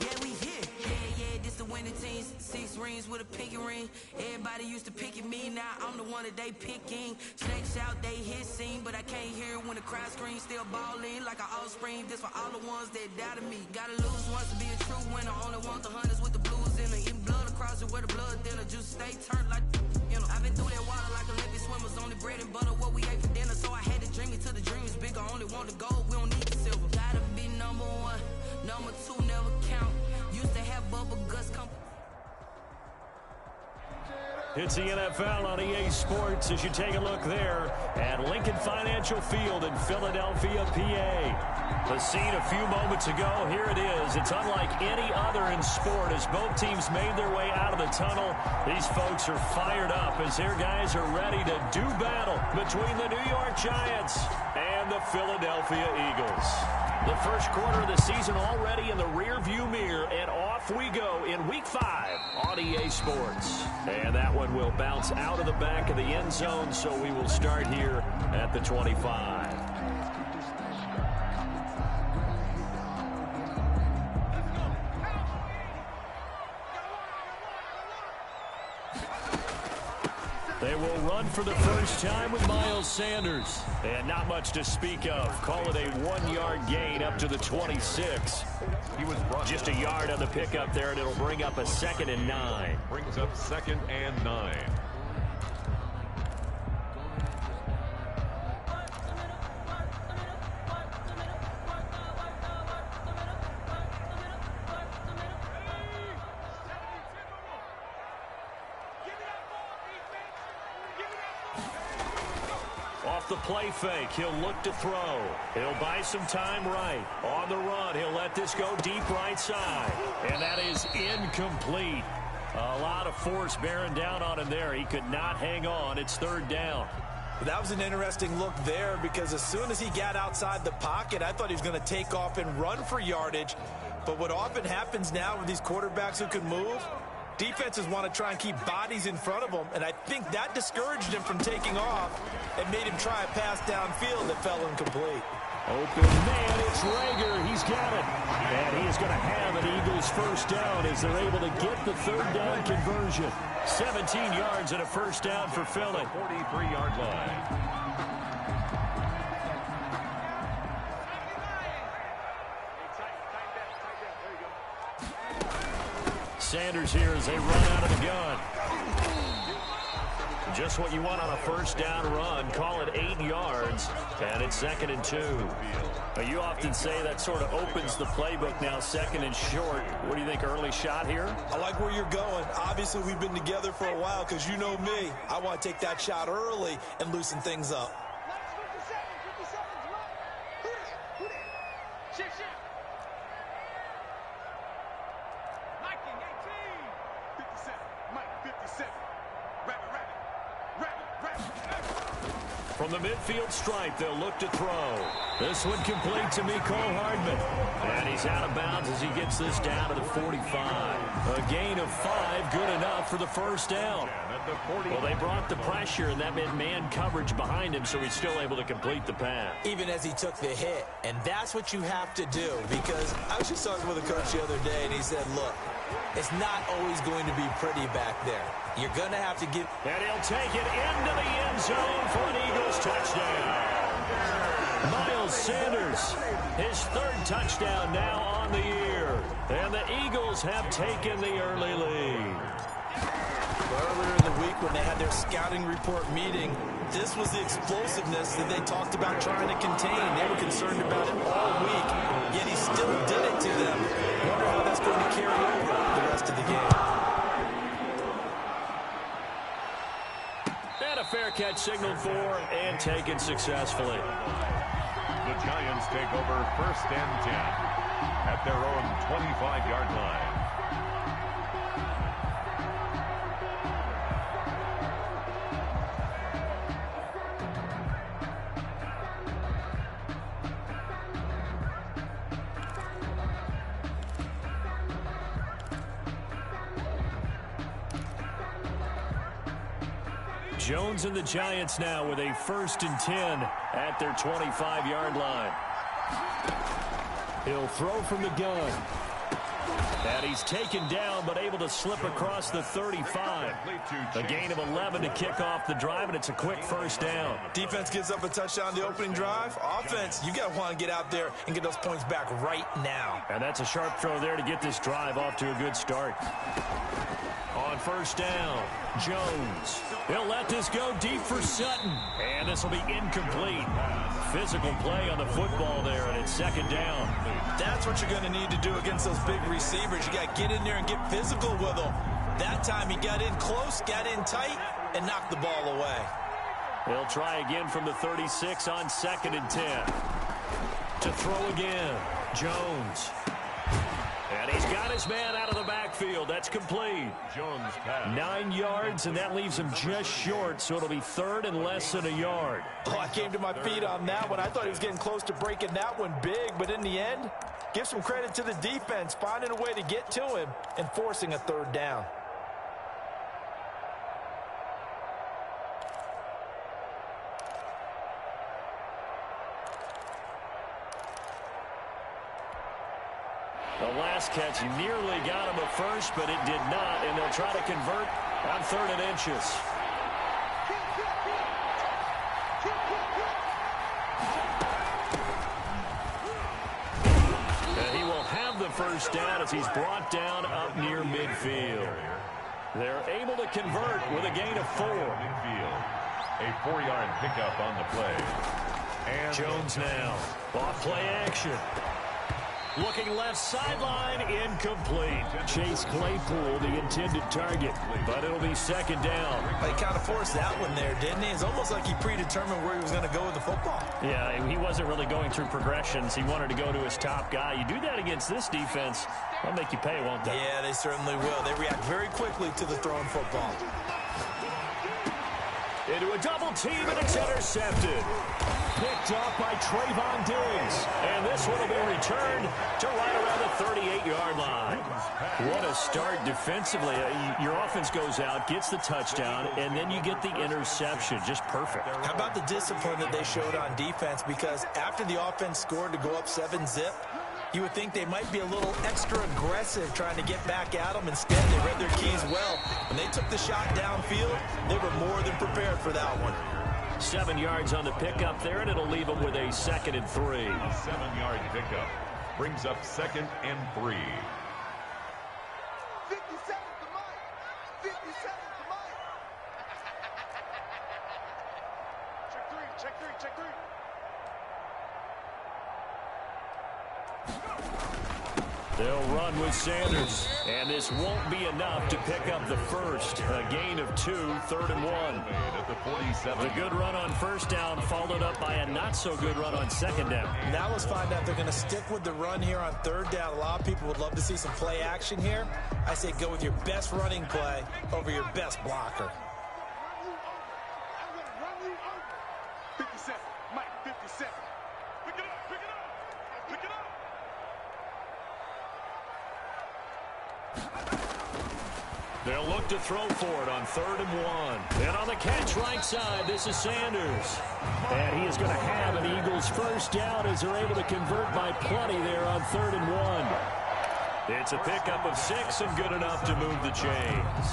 Yeah, we here. Yeah, this the winning teams. 6 rings with a pinky ring. Everybody used to pick at me, now I'm the one that they picking. Snakes out, they hit scene, but I can't hear it when the crowd screams. Still balling like an offspring. This for all the ones that doubted me. Gotta lose once to be a true winner. Only want the hunters with the blues in it. Eating blood across it where the blood thinner. Juice stay turned like, you know. I've been through that water like Olympic swimmers. Only bread and butter what we ate for dinner. So I had to dream it till the dream is bigger. Only want the gold, we don't need the silver. Gotta be number 1. Number 2 never count. Used to have bubble guts come. It's the NFL on EA Sports as you take a look there at Lincoln Financial Field in Philadelphia, PA. The scene a few moments ago, here it is. It's unlike any other in sport as both teams made their way out of the tunnel. These folks are fired up as their guys are ready to do battle between the New York Giants and the Philadelphia Eagles. The first quarter of the season already in the rearview mirror, and off we go in Week 5 on EA Sports. And that one will bounce out of the back of the end zone, so we will start here at the 25. They will run for the first time with Miles Sanders. And not much to speak of. Call it a 1-yard gain up to the 26. He was just a yard on the pickup there, and it'll bring up a 2nd and 9. Brings up 2nd and 9. Off the play fake, he'll look to throw. He'll buy some time right. On the run, he'll let this go deep right side. And that is incomplete. A lot of force bearing down on him there. He could not hang on. It's 3rd down. That was an interesting look there because as soon as he got outside the pocket, I thought he was going to take off and run for yardage. But what often happens now with these quarterbacks who can move, defenses want to try and keep bodies in front of them, and I think that discouraged him from taking off and made him try a pass downfield that fell incomplete. Open man, it's Rager. He's got it. And he is going to have an Eagles first down as they're able to get the 3rd down conversion. 17 yards and a first down for Philly. 43-yard line. Sanders here as they run out of the gun. Just what you want on a first down run. Call it 8 yards, and it's 2nd and 2. Now, you often say that sort of opens the playbook now, 2nd and short. What do you think, early shot here? I like where you're going. Obviously, we've been together for a while because you know me. I want to take that shot early and loosen things up. From the midfield stripe, they'll look to throw. This one complete to Mecole Hardman. And he's out of bounds as he gets this down to the 45. A gain of 5, good enough for the first down. Well, they brought the pressure, and that meant man coverage behind him, so he's still able to complete the pass. Even as he took the hit. And that's what you have to do, because I was just talking with a coach the other day, and he said, look, it's not always going to be pretty back there. You're going to have to give... And he'll take it into the end zone for an Eagles touchdown. Miles Sanders, his 3rd touchdown now on the year. And the Eagles have taken the early lead. Earlier in the week when they had their scouting report meeting, this was the explosiveness that they talked about trying to contain. They were concerned about it all week, yet he still did it to them. Wonder how that's going to carry over the rest of the game. And a fair catch signaled for and taken successfully. The Giants take over 1st and 10 at their own 25-yard line. Jones and the Giants now with a 1st and 10 at their 25-yard line. He'll throw from the gun. And he's taken down, but able to slip across the 35. A gain of 11 to kick off the drive, and it's a quick first down. Defense gives up a touchdown the opening drive. Offense, you got to want to get out there and get those points back right now. And that's a sharp throw there to get this drive off to a good start. On first down, Jones. He'll let this go deep for Sutton. And this will be incomplete. Physical play on the football there, and it's second down. That's what you're going to need to do against those big receivers. You got to get in there and get physical with them. That time he got in close, got in tight, and knocked the ball away. They'll try again from the 36 on 2nd and 10. To throw again, Jones. And he's got his man out of the backfield. That's complete. Jones pass. 9 yards, and that leaves him just short, so it'll be 3rd and less than a yard. Oh, I came to my feet on that one. I thought he was getting close to breaking that one big, but in the end, give some credit to the defense, finding a way to get to him and forcing a 3rd down. The last catch nearly got him a first, but it did not, and they'll try to convert on 3rd and inches. And he will have the first down as he's brought down up near midfield. They're able to convert with a gain of 4. Midfield. A 4-yard pickup on the play. And Jones now. Off play action. Looking left sideline, incomplete. Chase Claypool, the intended target, but it'll be 2nd down. He kind of forced that one there, didn't he? It's almost like he predetermined where he was going to go with the football. Yeah, he wasn't really going through progressions. He wanted to go to his top guy. You do that against this defense, they'll make you pay, won't they? Yeah, they certainly will. They react very quickly to the thrown football. Into a double team, and it's intercepted. Picked off by Trayvon Diggs. And this one will be returned to right around the 38-yard line. What a start defensively. Your offense goes out, gets the touchdown, and then you get the interception. Just perfect. How about the discipline that they showed on defense? Because after the offense scored to go up 7-zip, you would think they might be a little extra aggressive trying to get back at them. Instead, they read their keys well. When they took the shot downfield, they were more than prepared for that one. 7 yards on the pickup there, and it'll leave them with a 2nd and 3. a 7-yard pickup brings up 2nd and 3. 57 to Mike. 57 to Mike. Check three. They'll run with Sanders, and this won't be enough to pick up the first. A gain of 2, 3rd and 1. At the 47. A good run on first down, followed up by a not-so-good run on 2nd down. Now let's find out if they're going to stick with the run here on 3rd down. A lot of people would love to see some play action here. I say go with your best running play over your best blocker. 57. Mike, 57. Pick it up. They'll look to throw for it on 3rd and 1. And on the catch right side, this is Sanders. And he is going to have an Eagles first down as they're able to convert by plenty there on 3rd and 1. It's a pickup of 6 and good enough to move the chains.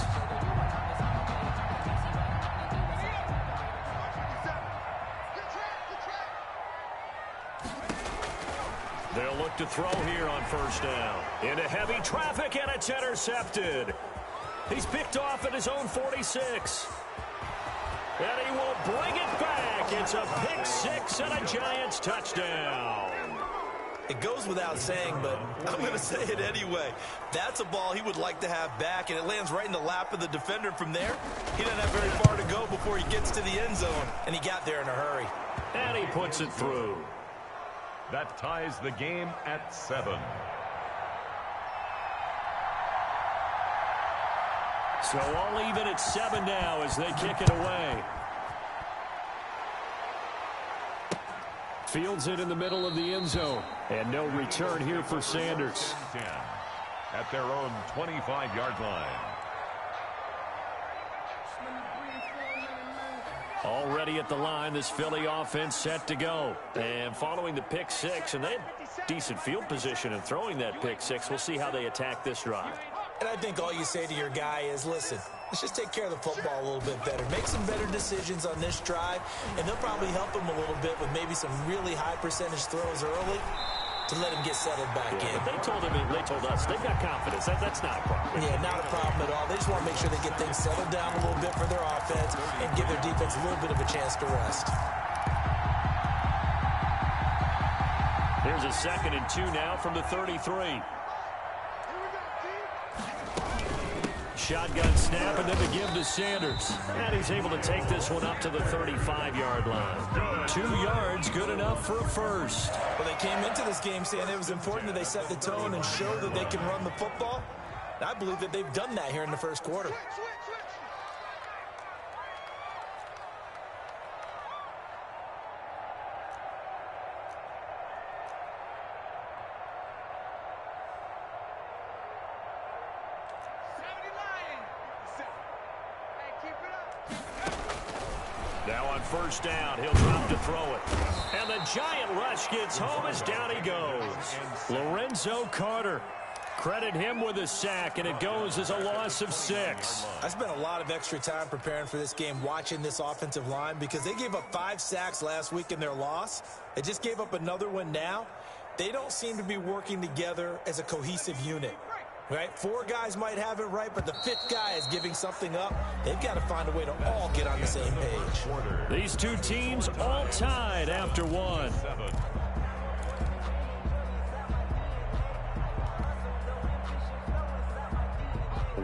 They'll look to throw here on first down. Into heavy traffic, and it's intercepted. He's picked off at his own 46. And he will bring it back. It's a pick 6 and a Giants touchdown. It goes without saying, but I'm going to say it anyway. That's a ball he would like to have back, and it lands right in the lap of the defender. From there, he doesn't have very far to go before he gets to the end zone, and he got there in a hurry. And he puts it through. That ties the game at 7. So all even at 7 now as they kick it away. Fields it in the middle of the end zone. And no return here for Sanders. 10 at their own 25-yard line. Already at the line, this Philly offense set to go. And following the pick six, and they had decent field position in throwing that pick six. We'll see how they attack this drive. And I think all you say to your guy is, listen, let's just take care of the football a little bit better. Make some better decisions on this drive, and they'll probably help him a little bit with maybe some really high percentage throws early to let him get settled back in. They told us they've got confidence. That's not a problem. Yeah, not a problem at all. They just want to make sure they get things settled down a little bit for their offense and give their defense a little bit of a chance to rest. There's a 2nd and 2 now from the 33. Shotgun snap, and then the give to Sanders. And he's able to take this one up to the 35-yard line. 2 yards, good enough for a first. Well, they came into this game saying it was important that they set the tone and show that they can run the football. And I believe that they've done that here in the first quarter. Now on first down, he'll drop to throw it. And the giant rush gets home as down he goes. Lorenzo Carter. Credit him with a sack, and it goes as a loss of 6. I spent a lot of extra time preparing for this game watching this offensive line because they gave up 5 sacks last week in their loss. They just gave up another one now. They don't seem to be working together as a cohesive unit. Right? 4 guys might have it right, but the 5th guy is giving something up. They've got to find a way to all get on the same page. These two teams all tied after 1.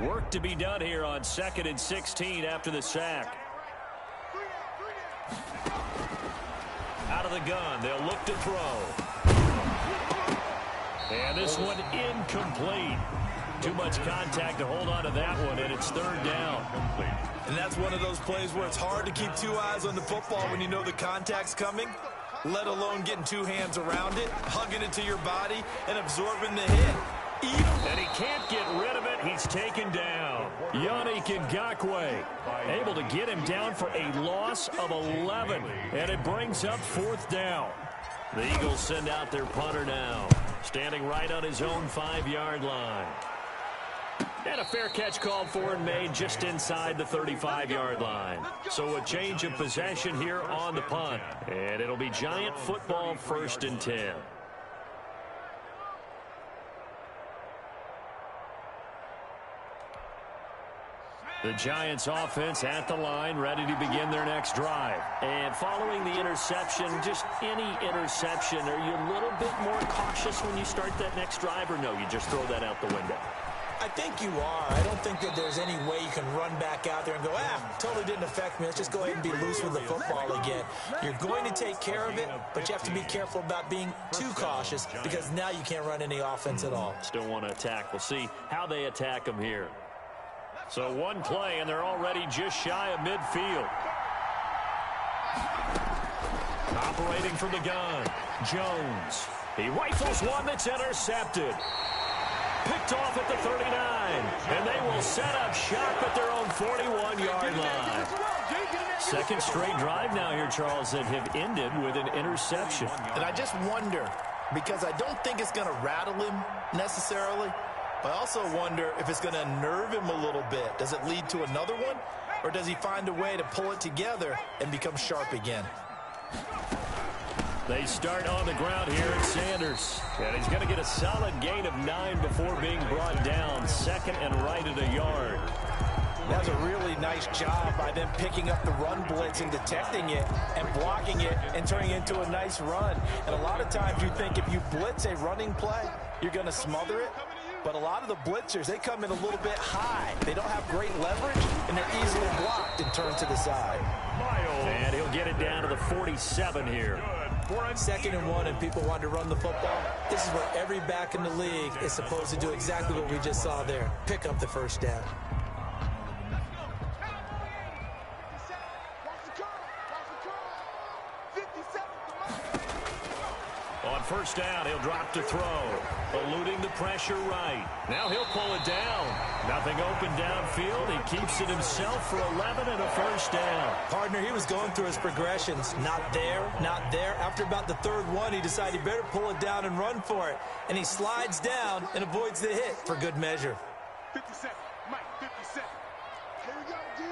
Work to be done here on 2nd and 16 after the sack. Out of the gun, they'll look to throw. And this one incomplete. Too much contact to hold on to that one, and it's 3rd down. And that's one of those plays where it's hard to keep 2 eyes on the football when you know the contact's coming, let alone getting 2 hands around it, hugging it to your body, and absorbing the hit. And he can't get rid of it. He's taken down. Yannick Ngakoue able to get him down for a loss of 11. And it brings up 4th down. The Eagles send out their punter now, standing right on his own 5-yard line. And a fair catch called for and made just inside the 35-yard line. So a change of possession here on the punt. And it'll be Giant football 1st and 10. The Giants offense at the line, ready to begin their next drive. And following the interception, just any interception, are you a little bit more cautious when you start that next drive, or no, you just throw that out the window? I think you are. I don't think that there's any way you can run back out there and go, totally didn't affect me. Let's just go ahead and be loose with the football again. You're going to take care of it, but you have to be careful about being too cautious because now you can't run any offense at all. Still want to attack. We'll see how they attack them here. So one play, and they're already just shy of midfield. Operating from the gun, Jones. He rifles one that's intercepted. Picked off at the 39, and they will set up shop at their own 41-yard line. 2nd straight drive now here, Charles, that have ended with an interception. And I just wonder, because I don't think it's going to rattle him necessarily, but I also wonder if it's going to unnerve him a little bit. Does it lead to another one, or does he find a way to pull it together and become sharp again? They start on the ground here at Sanders. And he's going to get a solid gain of 9 before being brought down. 2nd and right at a yard. That's a really nice job by them picking up the run blitz and detecting it and blocking it and turning it into a nice run. And a lot of times you think if you blitz a running play, you're going to smother it. But a lot of the blitzers, they come in a little bit high. They don't have great leverage, and they're easily blocked and turned to the side. And he'll get it down to the 47 here. 2nd and 1, and people want to run the football. This is where every back in the league is supposed to do exactly what we just saw there. Pick up the 1st down. first down. He'll drop to throw. Eluding the pressure right. Now he'll pull it down. Nothing open downfield. He keeps it himself for 11 and a first down. Partner, he was going through his progressions. Not there, not there. After about the third one, he decided he better pull it down and run for it. And he slides down and avoids the hit for good measure. 57, Mike, 57. Here we go, G.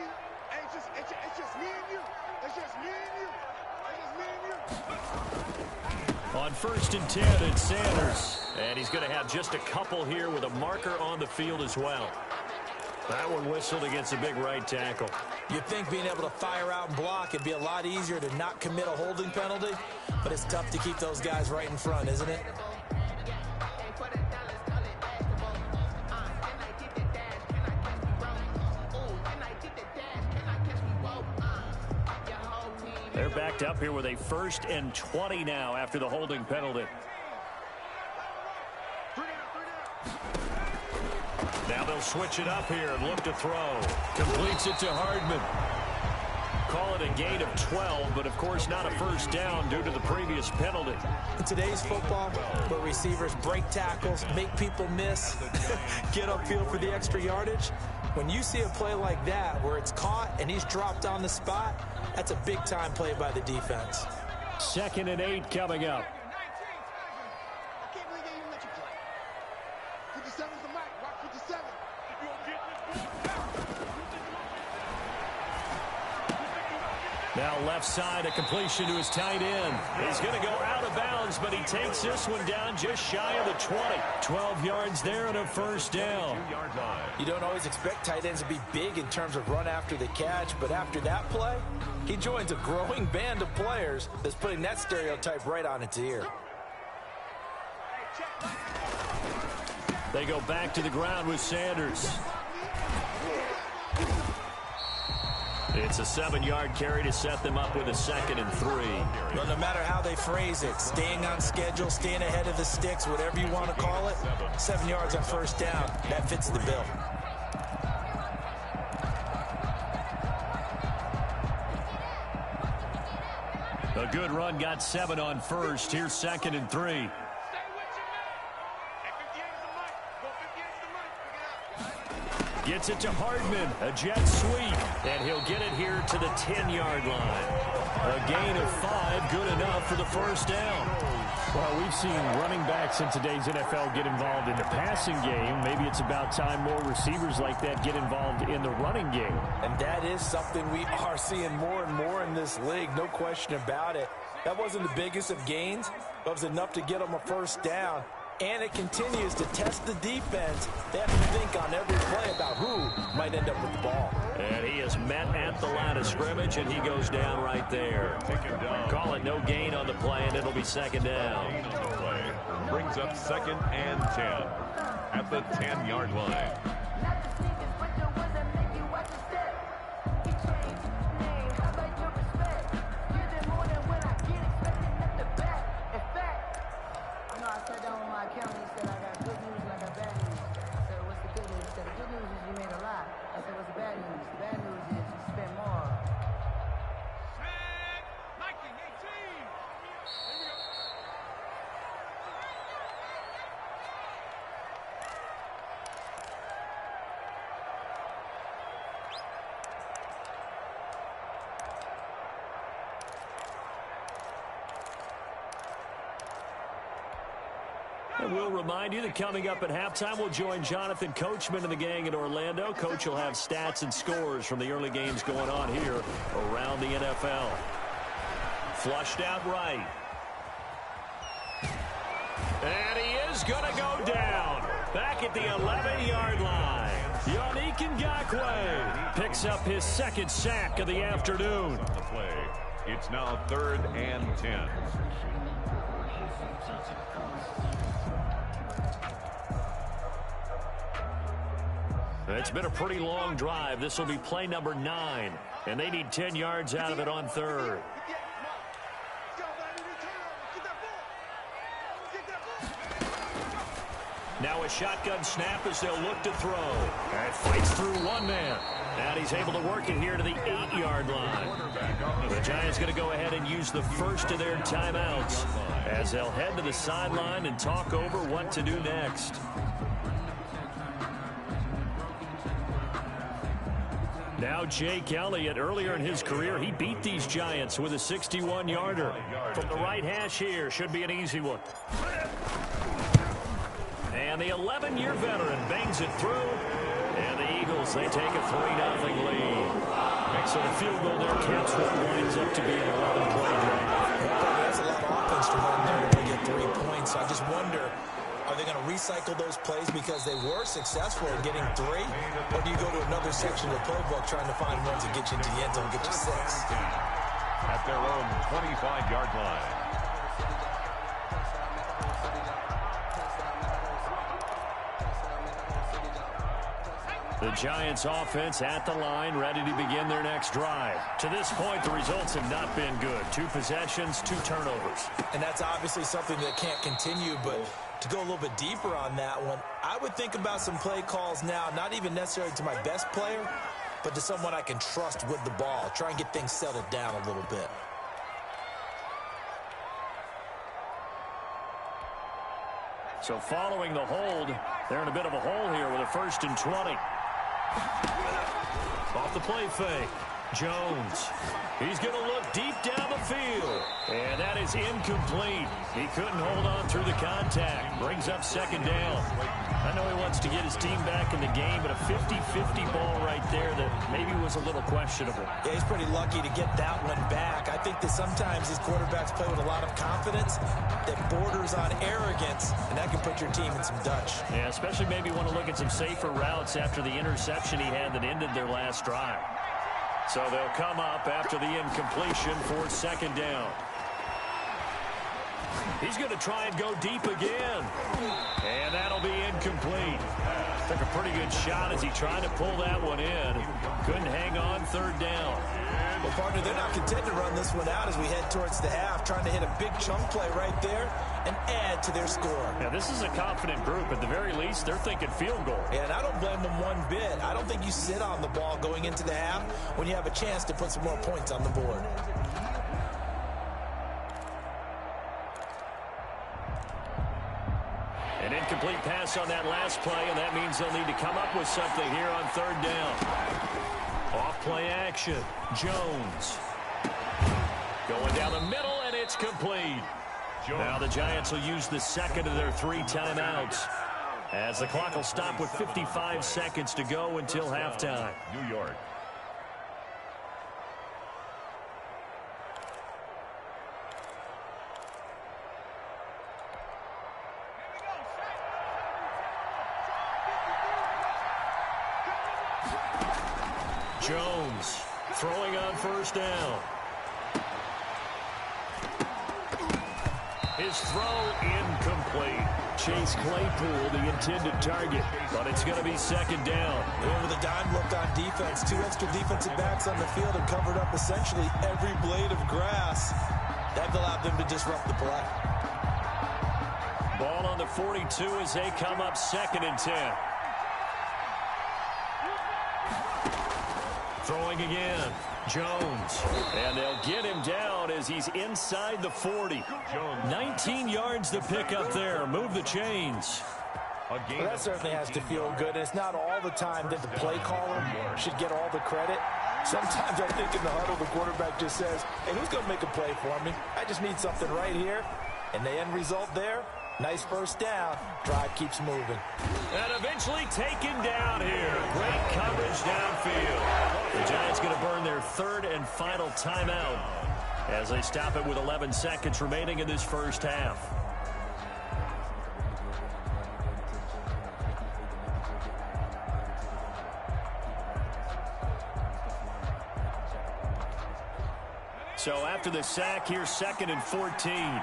Hey, it's just me and you. It's just me and you. It's just me and you. On 1st and 10, it's Sanders. And he's going to have just a couple here with a marker on the field as well. That one whistled against a big right tackle. You'd think being able to fire out and block it'd be a lot easier to not commit a holding penalty, but it's tough to keep those guys right in front, isn't it? They're backed up here with a 1st and 20 now after the holding penalty. Now they'll switch it up here and look to throw. Completes it to Hardman. Call it a gain of 12, but of course not a first down due to the previous penalty. In today's football, where receivers break tackles, make people miss, get upfield for the extra yardage, when you see a play like that where it's caught and he's dropped on the spot, that's a big-time play by the defense. 2nd and 8 coming up. I can't believe they even let you play. 57's the mic. Rock 57. Now left side, a completion to his tight end. He's going to go out of bounds, but he takes this one down just shy of the 20. 12 yards there and a first down. You don't always expect tight ends to be big in terms of run after the catch, but after that play, he joins a growing band of players that's putting that stereotype right on its ear. They go back to the ground with Sanders. It's a 7-yard carry to set them up with a 2nd and 3. Well, no matter how they phrase it, staying on schedule, staying ahead of the sticks, whatever you want to call it, 7 yards on first down, that fits the bill. A good run got 7 on first. Here's 2nd and 3. Gets it to Hardman, a jet sweep, and he'll get it here to the 10-yard line. A gain of 5, good enough for the first down. Well, we've seen running backs in today's NFL get involved in the passing game. Maybe it's about time more receivers like that get involved in the running game. And that is something we are seeing more and more in this league, no question about it. That wasn't the biggest of gains, but it was enough to get them a first down. And it continues to test the defense. They have to think on every play about who might end up with the ball. And he is met at the line of scrimmage, and he goes down right there. Call it no gain on the play, and it'll be 2nd down. On the play brings up 2nd and 10 at the 10-yard line. And we'll remind you that coming up at halftime, we'll join Jonathan Coachman and the gang in Orlando. Coach will have stats and scores from the early games going on here around the NFL. Flushed out right. And he is going to go down. Back at the 11-yard line. Yannick Ngakoue picks up his 2nd sack of the afternoon. On the play, it's now 3rd and 10. It's been a pretty long drive. This will be play number 9, and they need 10 yards out of it on 3rd. Now it's a shotgun snap as they'll look to throw. And fights through one man. And he's able to work it here to the 8-yard line. The Giants going to go ahead and use the first of their timeouts as they'll head to the sideline and talk over what to do next. Now Jake Elliott, earlier in his career, he beat these Giants with a 61-yarder. From the right hash here, should be an easy one. And the 11-year veteran bangs it through. And the Eagles, they take a 3-0 lead. So the field goal there counts what winds up to be an 11-play drive. That's a lot of offense to run there to get 3 points. I just wonder, are they going to recycle those plays because they were successful in getting 3? Or do you go to another section of the playbook trying to find ones that get you into the end zone, get you 6? At their own 25-yard line. The Giants offense at the line, ready to begin their next drive. To this point, the results have not been good. 2 possessions, 2 turnovers. And that's obviously something that can't continue, but to go a little bit deeper on that one, I would think about some play calls now, not even necessarily to my best player, but to someone I can trust with the ball. Try and get things settled down a little bit. So following the hold, they're in a bit of a hole here with a 1st and 20. Off the play fake, Jones. He's going to look deep down the field. And that is incomplete. He couldn't hold on through the contact. Brings up 2nd down. I know he wants to get his team back in the game, but a 50-50 ball right there that maybe was a little questionable. Yeah, he's pretty lucky to get that one back. I think that sometimes these quarterbacks play with a lot of confidence that borders on arrogance, and that can put your team in some Dutch. Yeah, especially maybe want to look at some safer routes after the interception he had that ended their last drive. So they'll come up after the incompletion for 2nd down. He's going to try and go deep again. And that'll be incomplete. Took a pretty good shot as he tried to pull that one in. Couldn't hang on 3rd down. Well, partner, they're not content to run this one out as we head towards the half, trying to hit a big chunk play right there and add to their score. Now, this is a confident group. At the very least, they're thinking field goal. Yeah, and I don't blame them one bit. I don't think you sit on the ball going into the half when you have a chance to put some more points on the board. An incomplete pass on that last play, and that means they'll need to come up with something here on 3rd down. Off play action. Jones. Going down the middle, and it's complete. Now the Giants will use the 2nd of their 3 timeouts as the clock will stop with 55 seconds to go until halftime. New York. Jones throwing on 1st down. His throw incomplete. Chase Claypool, the intended target, but it's going to be 2nd down. Over the dime look on defense. 2 extra defensive backs on the field and covered up essentially every blade of grass. That allowed them to disrupt the play. Ball on the 42 as they come up 2nd and 10. Throwing again, Jones. And they'll get him down as he's inside the 40. 19 yards to pick up there. Move the chains. Well, that certainly has to feel good. And it's not all the time that the play caller should get all the credit. Sometimes I think in the huddle, the quarterback just says, hey, who's going to make a play for me? I just need something right here. And the end result there, nice 1st down. Drive keeps moving. And eventually taken down here. Great coverage downfield. The Giants going to burn their 3rd and final timeout as they stop it with 11 seconds remaining in this 1st half. So after the sack, here's 2nd and 14.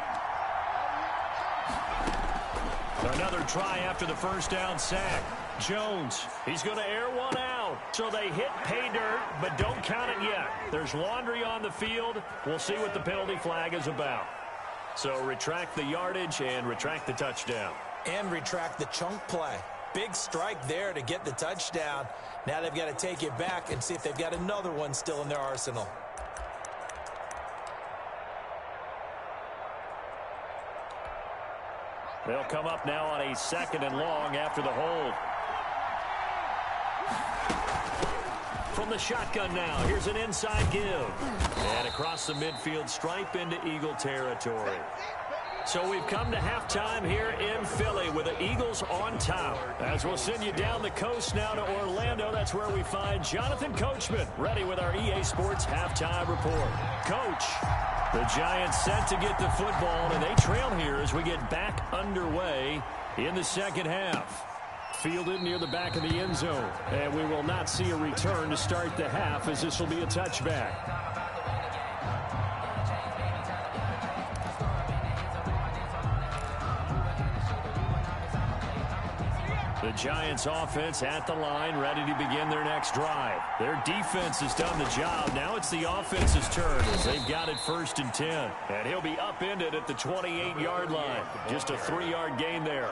Another try after the 1st down sack. Jones, he's going to air one out. So they hit pay dirt, but don't count it yet. There's laundry on the field. We'll see what the penalty flag is about. So retract the yardage and retract the touchdown. And retract the chunk play. Big strike there to get the touchdown. Now they've got to take it back and see if they've got another one still in their arsenal. They'll come up now on a 2nd and long after the hold. From the shotgun now, here's an inside give. And across the midfield stripe into Eagle territory. So we've come to halftime here in Philly with the Eagles on top. As we'll send you down the coast now to Orlando, that's where we find Jonathan Coachman ready with our EA Sports halftime report. Coach, the Giants set to get the football, and they trail here as we get back underway in the second half. Fielded near the back of the end zone, and we will not see a return to start the half as this will be a touchback. The Giants offense at the line, ready to begin their next drive. Their defense has done the job. Now it's the offense's turn as they've got it 1st and 10. And he'll be upended at the 28-yard line. Just a 3-yard gain there.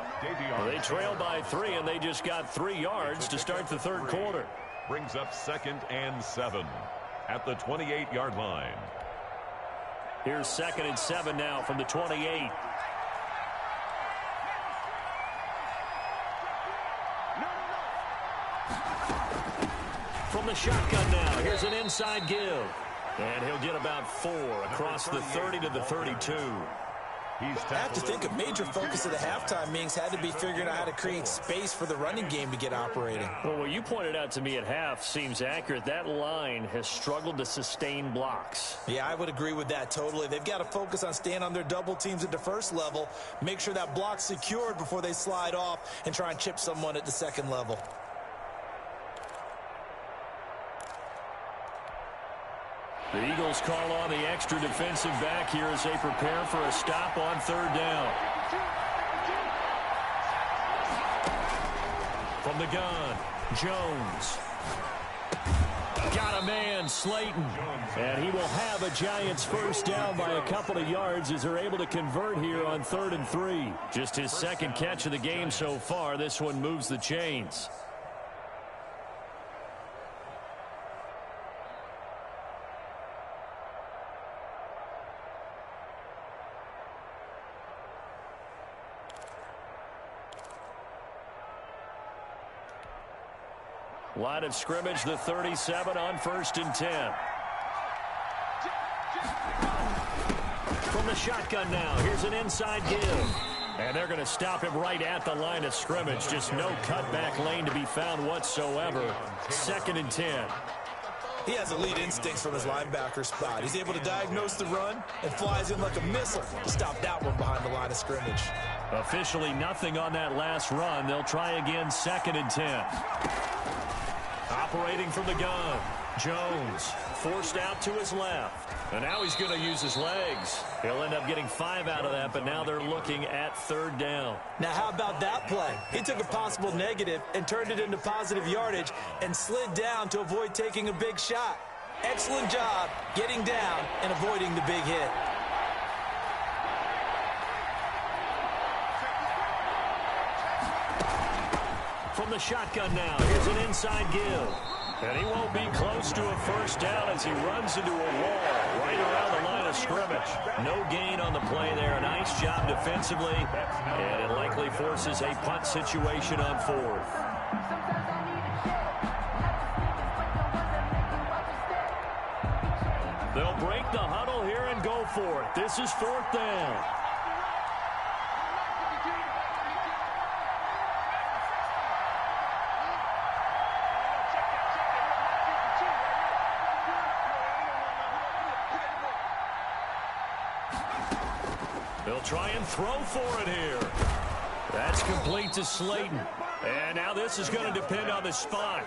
They trail by 3, and they just got 3 yards to start the third quarter. Brings up 2nd and 7 at the 28-yard line. Here's 2nd and 7 now from the 28. From the shotgun now, here's an inside give. And he'll get about 4 across the 30 to the 32. I have to think a major focus of the halftime meetings had to be figuring out how to create space for the running game to get operating. Well, what you pointed out to me at half seems accurate. That line has struggled to sustain blocks. Yeah, I would agree with that totally. They've got to focus on staying on their double teams at the first level, make sure that block's secured before they slide off, and try and chip someone at the second level. The Eagles call on the extra defensive back here as they prepare for a stop on 3rd down. From the gun, Jones. Got a man, Slayton. And he will have a Giants 1st down by a couple of yards as they're able to convert here on 3rd and 3. Just his 2nd catch of the game so far. This one moves the chains. Line of scrimmage, the 37 on 1st and 10. From the shotgun now, here's an inside give. And they're going to stop him right at the line of scrimmage. Just no cutback lane to be found whatsoever. 2nd and 10. He has elite instincts from his linebacker spot. He's able to diagnose the run and flies in like a missile to stop that one behind the line of scrimmage. Officially nothing on that last run. They'll try again, 2nd and 10. Operating from the gun, Jones forced out to his left. And now he's going to use his legs. He'll end up getting 5 out of that, but now they're looking at 3rd down. Now, how about that play? He took a possible negative and turned it into positive yardage and slid down to avoid taking a big shot. Excellent job getting down and avoiding the big hit. From the shotgun now, here's an inside give. And he won't be close to a 1st down as he runs into a wall right around the line of scrimmage. No gain on the play there. Nice job defensively. And it likely forces a punt situation on 4th. They'll break the huddle here and go for it. This is 4th down. They'll try and throw for it here. That's complete to Slayton. And now this is going to depend on the spot.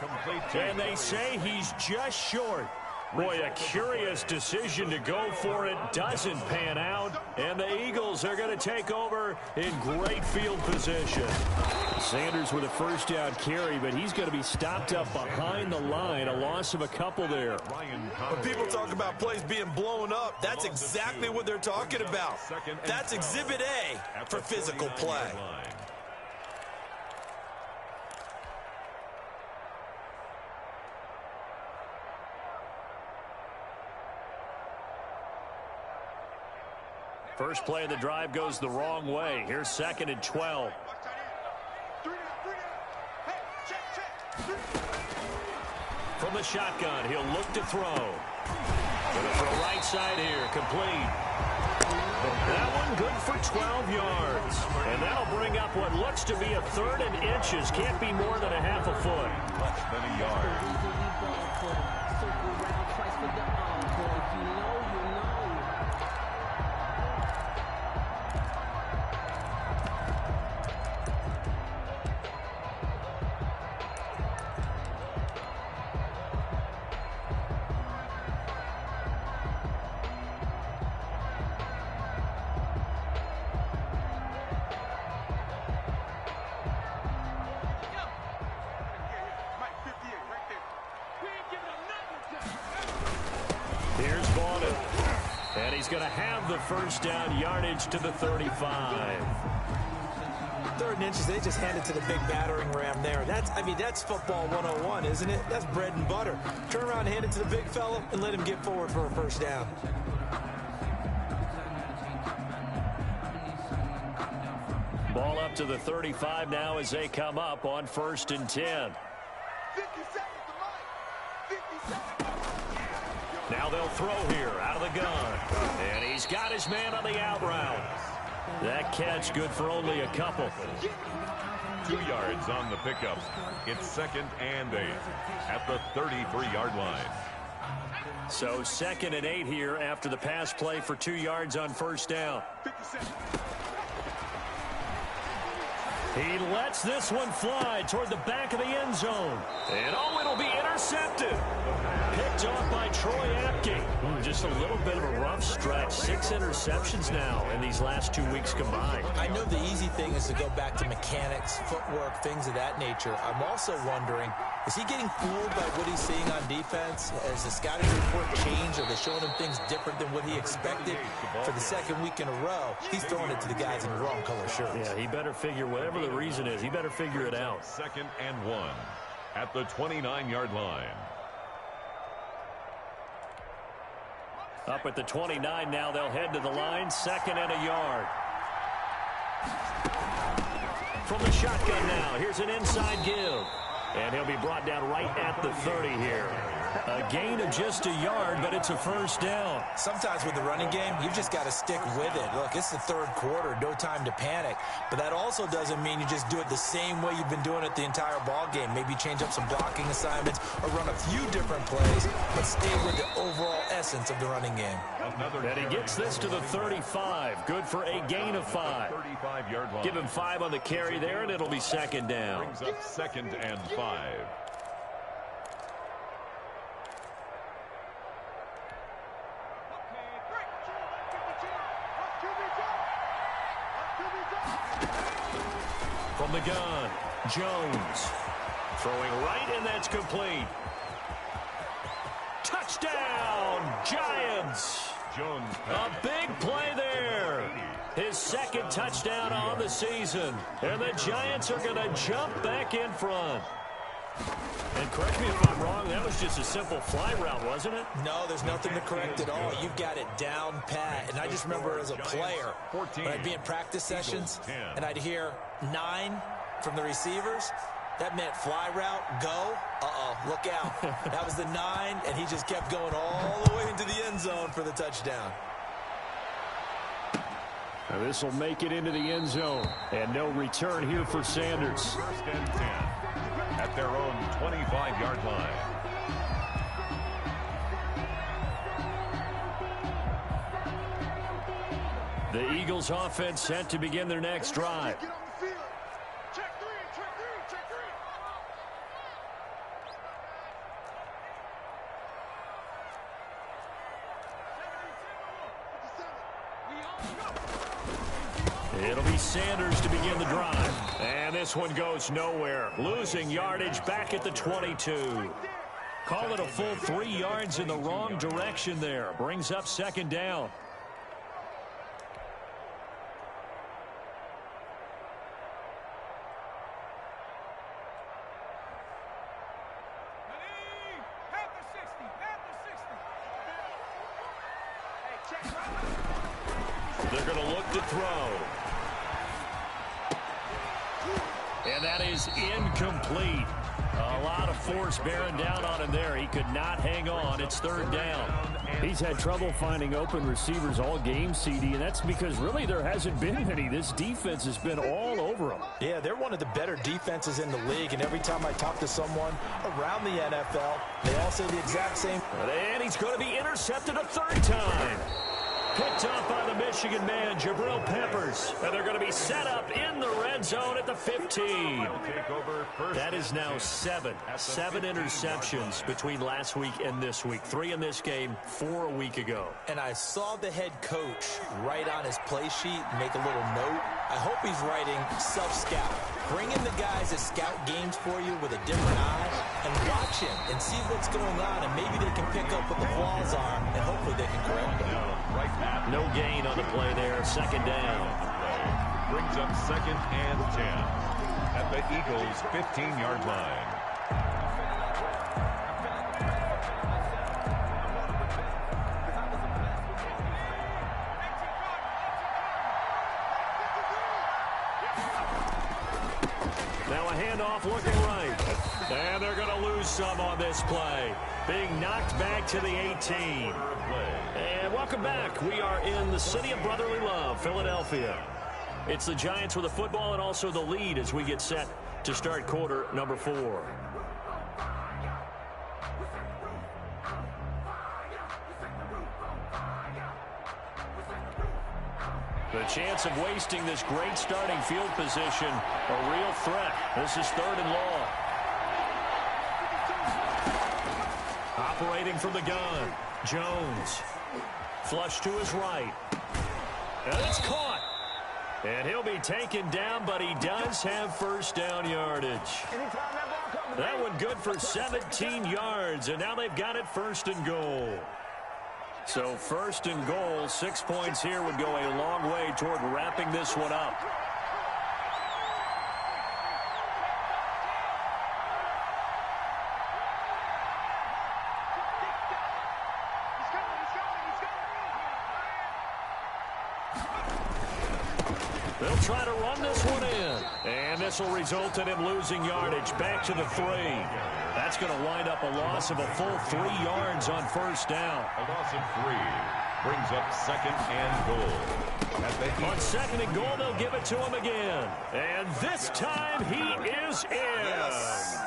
And they say he's just short. Boy, a curious decision to go for it doesn't pan out. And the Eagles are going to take over in great field position. Sanders with a 1st down carry, but he's going to be stopped up behind the line. A loss of a couple there. When people talk about plays being blown up, that's exactly what they're talking about. That's Exhibit A for physical play. First play of the drive goes the wrong way. Here's 2nd and 12. From the shotgun, he'll look to throw. Gonna throw right side here, complete. That one good for 12 yards. And that'll bring up what looks to be a 3rd and inches. Can't be more than a half a foot. Less than a yard. Here's Borden. And he's going to have the first down, yardage to the 35. 3rd and inches, they just handed to the big battering ram there. That's football 101, isn't it? That's bread and butter. Turn around and hand it to the big fella and let him get forward for a first down. Ball up to the 35 now as they come up on 1st and 10. 50 seconds to Mike. 50 seconds. Now they'll throw here out of the gun. And he's got his man on the out route. That catch good for only a couple. 2 yards on the pickup. It's 2nd and 8 at the 33-yard line. So 2nd and 8 here after the pass play for 2 yards on first down. 50 seconds. He lets this one fly toward the back of the end zone. And it'll be intercepted. Picked off by Troy Apke. Just a little bit of a rough stretch. 6 interceptions now in these last 2 weeks combined. I know the easy thing is to go back to mechanics, footwork, things of that nature. I'm also wondering, is he getting fooled by what he's seeing on defense? Has the scouting report changed? Are they showing him things different than what he expected? For the 2nd week in a row, he's throwing it to the guys in the wrong color shirts. Yeah, he better figure, whatever the reason is, he better figure it out. 2nd and 1 at the 29-yard line. Up at the 29 now, they'll head to the line. 2nd and a yard. From the shotgun now, here's an inside give. And he'll be brought down right at the 30 here. A gain of just a yard, but it's a first down. Sometimes with the running game, you've just got to stick with it. Look, it's the 3rd quarter, no time to panic. But that also doesn't mean you just do it the same way you've been doing it the entire ball game. Maybe change up some blocking assignments or run a few different plays, but stay with the overall essence of the running game. And he gets this to the 35. Good for a gain of 5. 35-yard line. Give him 5 on the carry there, and it'll be 2nd down. Brings up 2nd and 5. From the gun, Jones. Throwing right, and that's complete. Touchdown, Giants. Jones. A big play there. His 2nd touchdown on the season. And the Giants are going to jump back in front. And correct me if I'm wrong, that was just a simple fly route, wasn't it? No, there's nothing to correct at all. You've got it down pat. And I just remember as a player, when I'd be in practice sessions, and I'd hear 9 from the receivers, that meant fly route, go, look out. That was the 9, and he just kept going all the way into the end zone for the touchdown. Now this will make it into the end zone. And no return here for Sanders. 1st and 10 at their own 25-yard line. The Eagles offense set to begin their next drive. Get on the field. Check 3, check 3, check 3. It'll be Sanders to begin the drive. And this one goes nowhere. Losing yardage back at the 22. Call it a full 3 yards in the wrong direction there. Brings up 2nd down. The They're going to look to throw. And that is incomplete. A lot of force bearing down on him there. He could not hang on. It's third down. He's had trouble finding open receivers all game, CD, and that's because really there hasn't been any. This defense has been all over him. Yeah, they're one of the better defenses in the league, and every time I talk to someone around the NFL, they all say the exact same. And he's going to be intercepted a third time. Picked off by the Michigan man, Jabril Peppers. And they're going to be set up in the red zone at the 15. That is now seven interceptions between last week and this week. 3 in this game, 4 a week ago. And I saw the head coach write on his play sheet, make a little note. I hope he's writing self-scout. Bring in the guys that scout games for you with a different eye and watch him and see what's going on, and maybe they can pick up what the flaws are, and hopefully they can correct them. No gain on the play there. Second down. Brings up 2nd and 10 at the Eagles' 15-yard line. Now a handoff looking right. And they're going to lose some on this play. Being knocked back to the 18. And welcome back. We are in the city of brotherly love, Philadelphia. It's the Giants with the football and also the lead as we get set to start quarter number 4. The chance of wasting this great starting field position, a real threat. This is 3rd and long. Operating from the gun, Jones. Flush to his right. And it's caught. And he'll be taken down, but he does have first down yardage. That one good for 17 yards, and now they've got it 1st and goal. So 1st and goal, 6 points here would go a long way toward wrapping this one up. They'll try to run this one in. And this will result in him losing yardage back to the 3. That's going to wind up a loss of a full 3 yards on 1st down. A loss of 3 brings up 2nd and goal. On 2nd and goal, they'll give it to him again. And this time he is in. Yes.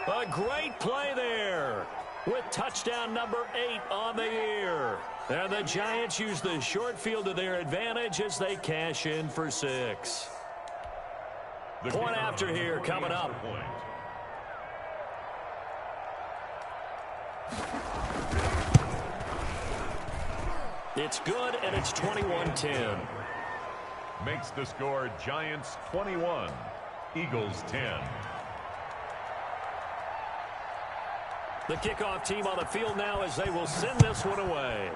A great play there with touchdown number 8 on the year. And the Giants use the short field to their advantage as they cash in for 6. Point after here coming up. It's good, and it's 21-10. Makes the score Giants 21, Eagles 10. The kickoff team on the field now as they will send this one away.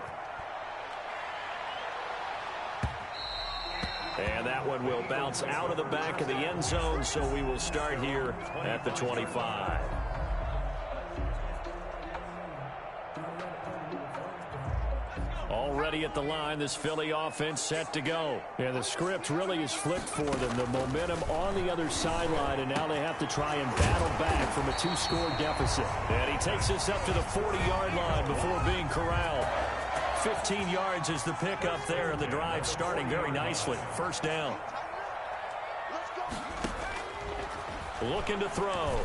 And that one will bounce out of the back of the end zone, so we will start here at the 25. Already at the line, this Philly offense set to go. Yeah, the script really is flipped for them. The momentum on the other sideline, and now they have to try and battle back from a 2-score deficit. And he takes this up to the 40-yard line before being corralled. 15 yards is the pickup there, and the drive starting very nicely. First down. Looking to throw.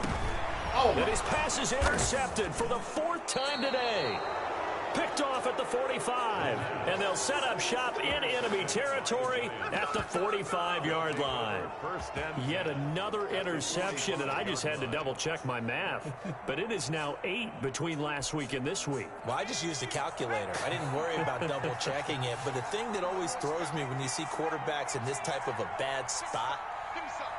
And his pass is intercepted for the 4th time today. Picked off at the 45, and they'll set up shop in enemy territory at the 45-yard line. Yet another interception, and I just had to double-check my math. But it is now 8 between last week and this week. Well, I just used a calculator. I didn't worry about double-checking it. But the thing that always throws me when you see quarterbacks in this type of a bad spot,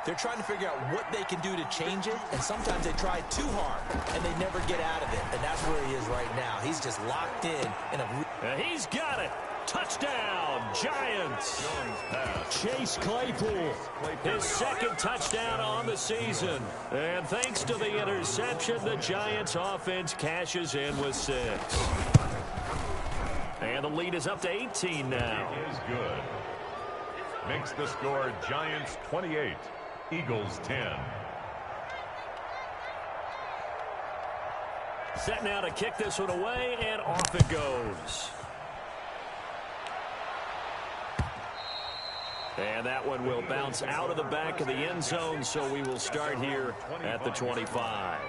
they're trying to figure out what they can do to change it, and sometimes they try too hard, and they never get out of it, and that's where he is right now. He's just locked in a... He's got it. Touchdown, Giants. Chase Claypool, his 2nd touchdown on the season. And thanks to the interception, the Giants offense cashes in with 6. And the lead is up to 18 now. It is good. makes the score Giants 28, Eagles 10. Set now to kick this one away, and off it goes. And that one will bounce out of the back of the end zone, so we will start here at the 25.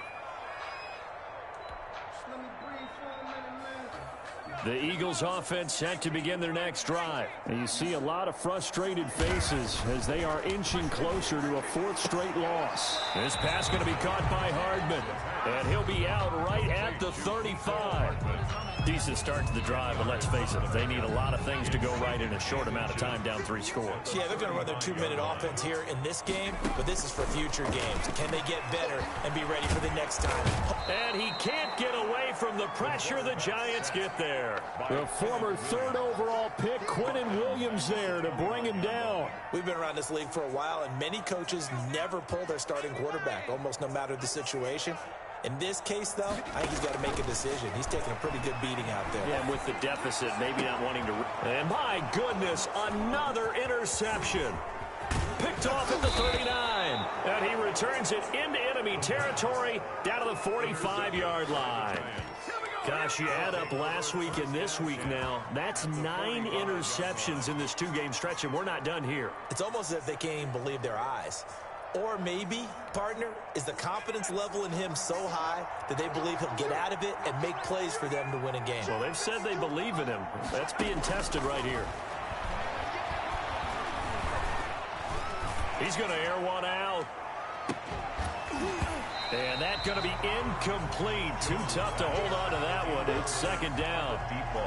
The Eagles offense set to begin their next drive. And you see a lot of frustrated faces as they are inching closer to a fourth straight loss. This pass going to be caught by Hardman, and he'll be out right at the 35. Decent start to the drive, but let's face it, they need a lot of things to go right in a short amount of time down 3 scores. Yeah, they're going to run their 2-minute offense here in this game, but this is for future games. Can they get better and be ready for the next time? And he can't get away from the pressure. The Giants get there. The former 3rd overall pick, Quinnen Williams, there to bring him down. We've been around this league for a while, and many coaches never pull their starting quarterback, almost no matter the situation. In this case, though, I think he's got to make a decision. He's taking a pretty good beating out there. Yeah, and with the deficit, maybe not wanting to... And my goodness, another interception. Picked off at the 39. And he returns it into enemy territory down to the 45-yard line. Gosh, you add up last week and this week now, that's 9 interceptions in this 2-game stretch, and we're not done here. It's almost as if they can't even believe their eyes. Or maybe, partner, is the confidence level in him so high that they believe he'll get out of it and make plays for them to win a game. Well, they've said they believe in him. That's being tested right here. He's going to air one out. And that's going to be incomplete. Too tough to hold on to that one. It's 2nd down.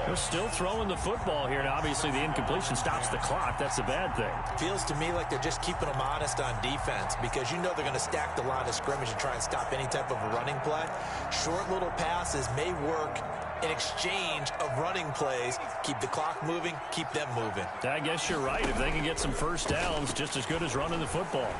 They're still throwing the football here. Now, obviously, the incompletion stops the clock. That's a bad thing. Feels to me like they're just keeping them honest on defense because you know they're going to stack the line of scrimmage and try and stop any type of a running play. Short little passes may work in exchange of running plays. Keep the clock moving, keep them moving. I guess you're right. If they can get some first downs, just as good as running the football.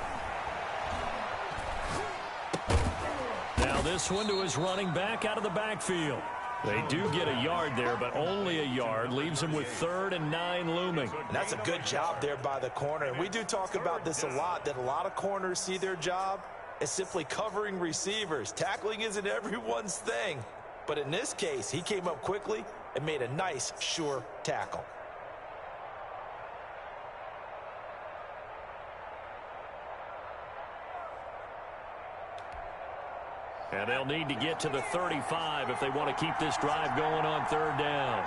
Now this one to his running back out of the backfield. They do get a yard there, but only a yard. Leaves him with 3rd and 9 looming. And that's a good job there by the corner. And we do talk about this a lot, that a lot of corners see their job as simply covering receivers. Tackling isn't everyone's thing. But in this case, he came up quickly and made a nice, sure tackle. And they'll need to get to the 35 if they want to keep this drive going on 3rd down.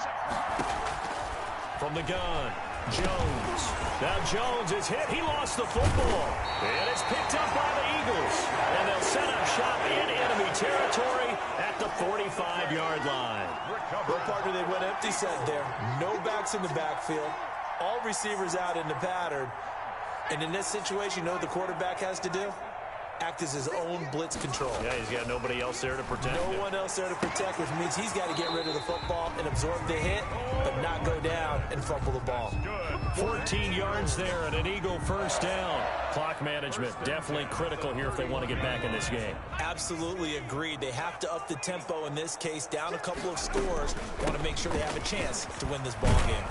From the gun, Jones. Now Jones is hit. He lost the football. And it's picked up by the Eagles. And they'll set up shop in enemy territory at the 45-yard line. Well, partner, they went empty set there. No backs in the backfield. All receivers out in the pattern. And in this situation, you know what the quarterback has to do? Act as his own blitz control. Yeah, he's got nobody else there to protect him. No one else there to protect, which means he's got to get rid of the football and absorb the hit, but not go down and fumble the ball. 14 yards there and an Eagle first down. Clock management definitely critical here if they want to get back in this game. Absolutely agreed. They have to up the tempo in this case, down a couple of scores. Want to make sure they have a chance to win this ball game.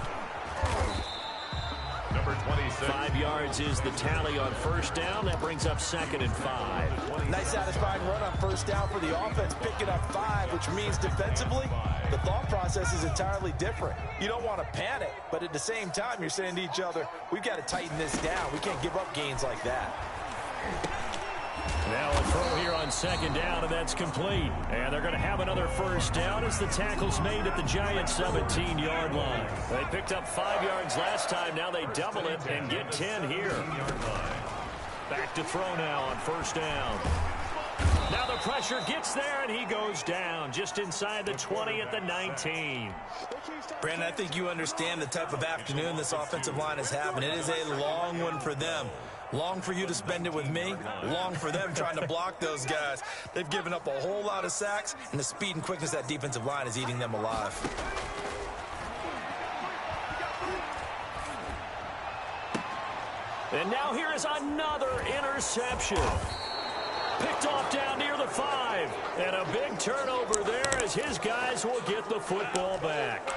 Number 26. 5 yards is the tally on first down. That brings up 2nd and 5. Nice satisfying run on first down for the offense, picking up 5, which means defensively, the thought process is entirely different. You don't want to panic, but at the same time, you're saying to each other, we've got to tighten this down. We can't give up gains like that. Now a throw here on 2nd down, and that's complete. And they're going to have another first down as the tackle's made at the Giants' 17-yard line. They picked up 5 yards last time. Now they double it and get 10 here. Back to throw now on first down. Now the pressure gets there, and he goes down just inside the 20 at the 19. Brandon, I think you understand the type of afternoon this offensive line is having. It is a long one for them. Long for you to spend it with me. Long for them trying to block those guys. They've given up a whole lot of sacks, and the speed and quickness of that defensive line is eating them alive. And now here is another interception. Picked off down near the 5. And a big turnover there as his guys will get the football back.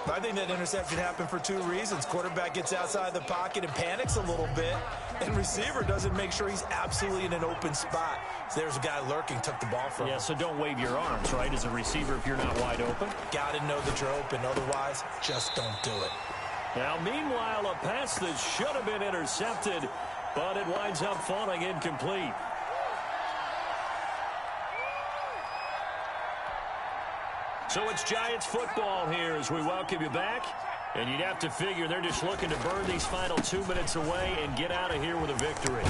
I think that interception happened for two reasons. Quarterback gets outside the pocket and panics a little bit, and receiver doesn't make sure he's absolutely in an open spot. So there's a guy lurking, took the ball from him. Yeah, so don't wave your arms, right, as a receiver if you're not wide open. Got to know that you're open. Otherwise, just don't do it. Now, meanwhile, a pass that should have been intercepted, but it winds up falling incomplete. So it's Giants football here as we welcome you back. And you'd have to figure they're just looking to burn these final 2 minutes away and get out of here with a victory.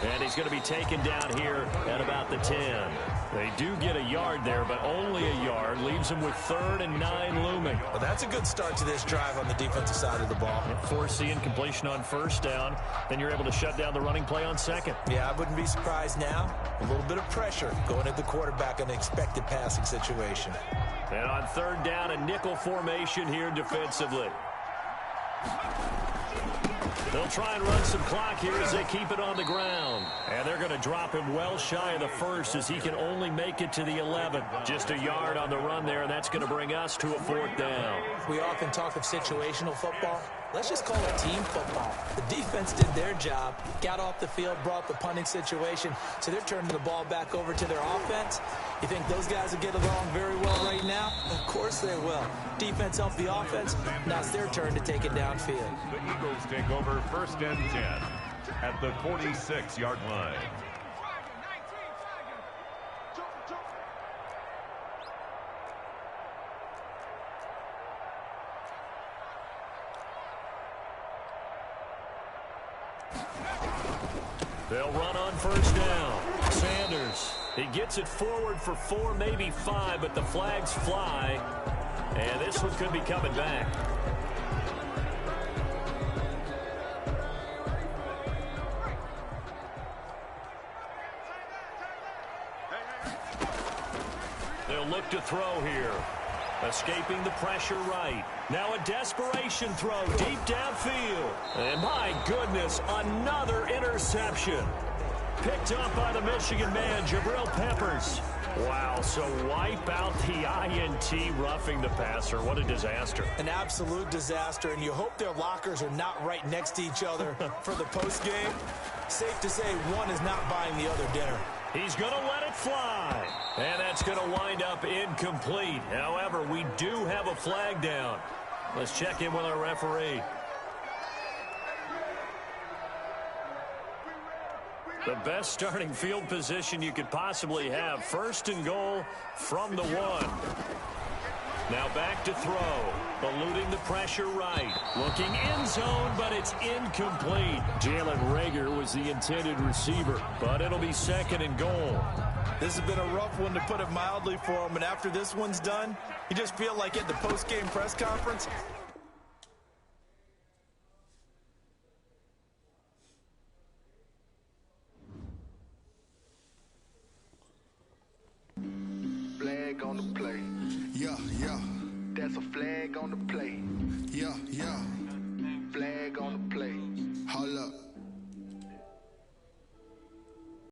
And he's going to be taken down here at about the 10. They do get a yard there, but only a yard. Leaves them with 3rd and 9 looming. Well, that's a good start to this drive on the defensive side of the ball. Force the incompletion on 1st down. Then you're able to shut down the running play on 2nd. Yeah, I wouldn't be surprised now. A little bit of pressure going at the quarterback in an expected passing situation. And on 3rd down, a nickel formation here defensively. They'll try and run some clock here as they keep it on the ground. And they're going to drop him well shy of the 1st as he can only make it to the 11. Just a yard on the run there, and that's going to bring us to a 4th down. We often talk of situational football. Let's just call it team football. The defense did their job, got off the field, brought the punting situation, so they're turning the ball back over to their offense. You think those guys will get along very well right now? Of course they will. Defense helped the offense. Now it's their turn to take it downfield. The Eagles take over 1st and 10 at the 46-yard line. They'll run on 1st down. Sanders, he gets it forward for 4, maybe 5, but the flags fly. And this one could be coming back. They'll look to throw here. Escaping the pressure right. Now a desperation throw deep downfield. And my goodness, another interception. Picked up by the Michigan man, Jabril Peppers. Wow, so wipe out the INT roughing the passer. What a disaster. An absolute disaster, and you hope their lockers are not right next to each other for the postgame. Safe to say one is not buying the other dinner. He's going to let it fly. And that's going to wind up incomplete. However, we do have a flag down. Let's check in with our referee. The best starting field position you could possibly have. 1st and goal from the 1. Now back to throw. Eluding the pressure right. Looking end zone, but it's incomplete. Jalen Reagor was the intended receiver, but it'll be 2nd and goal. This has been a rough one, to put it mildly, for him. And after this one's done, you just feel like at the post-game press conference, flag on the play. Yeah. That's a flag on the play.